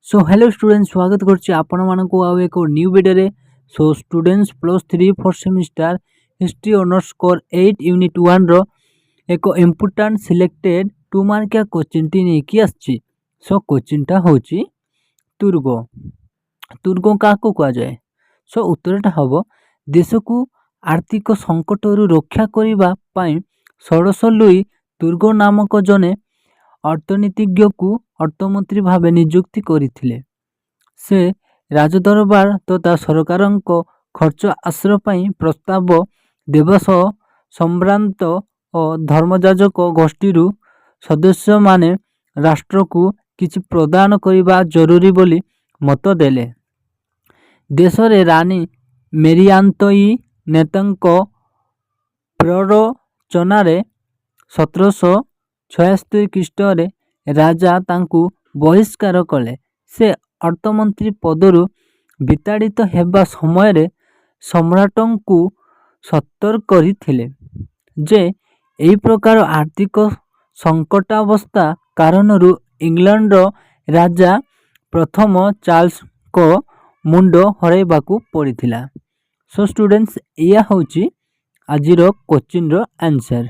So hello students स्वागत करछि आपण मानकु आउ एक न्यू वीडियो रे। So students +3 4 semester history honours core 8 unit 1 रो एक इंपोर्टेंट सिलेक्टेड 2 मार्किया क्वेश्चन टी नै कि आछि। सो क्वेश्चन टा होछि तुर्ग तुर्ग काको कुआ जाय। सो उत्तरटा हबो देश को आर्थिक संकट रु रक्षा करिबा पई षोडश लुई तुर्ग नामक जने अर्थनीतिज्ञ को अर्थमंत्री भावे नियुक्ति करथिले। से राजदरबार तथा सरकारंक खर्च आश्रय पई प्रस्ताव देवस सम्भ्रांत और धर्मजाजक गोष्ठी सदस्य माने राष्ट्र को किछि प्रदान करिबा जरूरी बोली मत देले। देश रे रानी मेरियान्तई नेतांक प्ररोचनारे 1776 ख्रीष्टरे राजा तांकु बहिष्कार कले। से अर्थमंत्री पदरु विताड़ित हेबा समय रे सम्राटंकु सतर्क करिथिले जे एई प्रकार आर्थिक संकटावस्था कारणरु इंग्लैंड राजा प्रथम चार्ल्स को मुंड हरैबाकू पड़िथिला। सो स्टूडेंट्स या होची आजिरो क्वेश्चन रो आंसर।